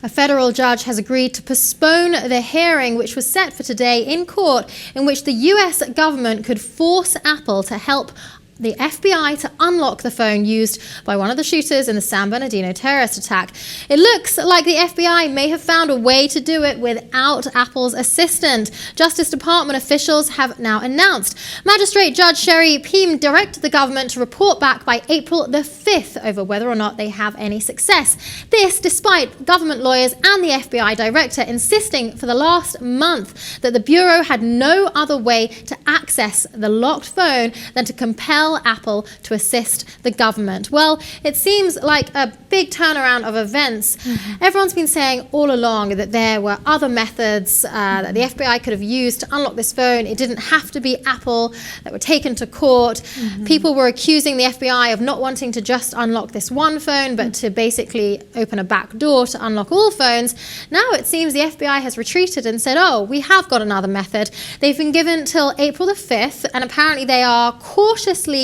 A federal judge has agreed to postpone the hearing, which was set for today in court, in which the US government could force Apple to help the FBI to unlock the phone used by one of the shooters in the San Bernardino terrorist attack. It looks like the FBI may have found a way to do it without Apple's assistance. Justice Department officials have now announced. Magistrate Judge Sherry Peem directed the government to report back by April the 5th over whether or not they have any success. This despite government lawyers and the FBI director insisting for the last month that the Bureau had no other way to access the locked phone than to compel Apple to assist the government. Well, it seems like a big turnaround of events. Everyone's been saying all along that there were other methods that the FBI could have used to unlock this phone. It didn't have to be Apple, that were taken to court. People were accusing the FBI of not wanting to just unlock this one phone, but to basically open a back door to unlock all phones. Now it seems the FBI has retreated and said, oh, we have got another method. They've been given till April the 5th, and apparently they are cautiously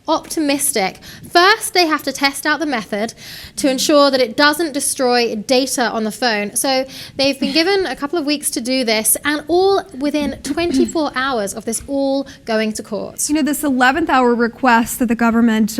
optimistic. First, they have to test out the method to ensure that it doesn't destroy data on the phone. So they've been given a couple of weeks to do this, and all within 24 hours of this all going to court. You know, this 11th hour request that the government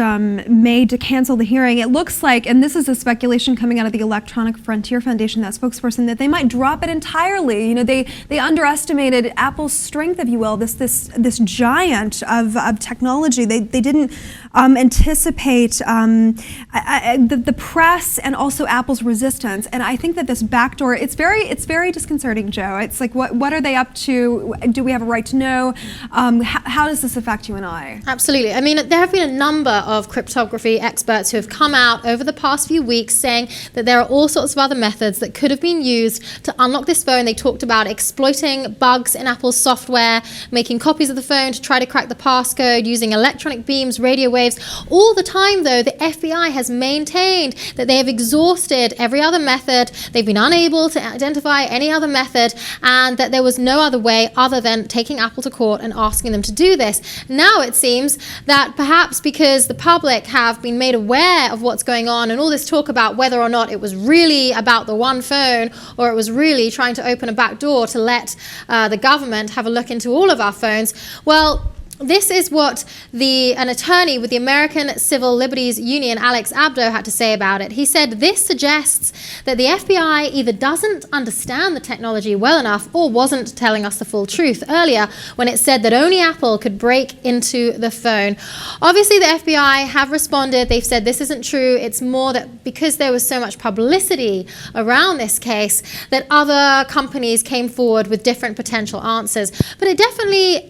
made to cancel the hearing, it looks like, and this is a speculation coming out of the Electronic Frontier Foundation, that spokesperson, that they might drop it entirely. You know, they underestimated Apple's strength, if you will, this giant of technology. They didn't anticipate the press and also Apple's resistance. And I think that this backdoor, it's very disconcerting, Joe. It's like, what are they up to? Do we have a right to know? How does this affect you and I? Absolutely. I mean, there have been a number of cryptography experts who have come out over the past few weeks saying that there are all sorts of other methods that could have been used to unlock this phone. They talked about exploiting bugs in Apple's software, making copies of the phone to try to crack the passcode, using electronic beams, radio waves. All the time, though, the FBI has maintained that they have exhausted every other method. They've been unable to identify any other method, and that there was no other way other than taking Apple to court and asking them to do this. Now it seems that perhaps because the public have been made aware of what's going on and all this talk about whether or not it was really about the one phone or it was really trying to open a back door to let the government have a look into all of our phones, well, this is what an attorney with the American Civil Liberties Union, Alex Abdo, had to say about it. He said, this suggests that the FBI either doesn't understand the technology well enough or wasn't telling us the full truth earlier when it said that only Apple could break into the phone. Obviously, the FBI have responded. They've said this isn't true. It's more that because there was so much publicity around this case that other companies came forward with different potential answers. But it definitely,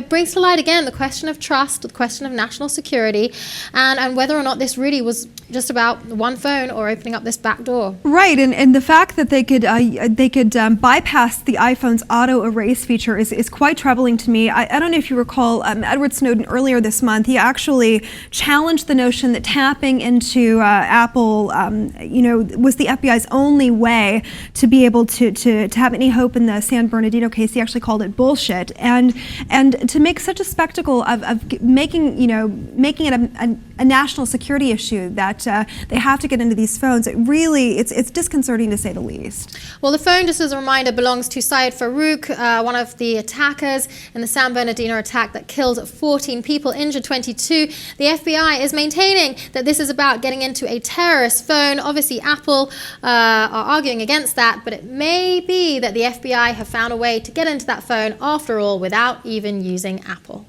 brings to light again the question of trust, the question of national security, and whether or not this really was just about one phone or opening up this back door. Right, and the fact that they could bypass the iPhone's auto erase feature is quite troubling to me. I don't know if you recall, Edward Snowden earlier this month, he actually challenged the notion that tapping into Apple, was the FBI's only way to be able to have any hope in the San Bernardino case. He actually called it bullshit, and to make such a spectacle of making it a national security issue that they have to get into these phones, it's disconcerting to say the least. Well, the phone, just as a reminder, belongs to Syed Farouk, one of the attackers in the San Bernardino attack that killed 14 people, injured 22. The FBI is maintaining that this is about getting into a terrorist phone. Obviously, Apple are arguing against that, but it may be that the FBI have found a way to get into that phone after all without even using Apple.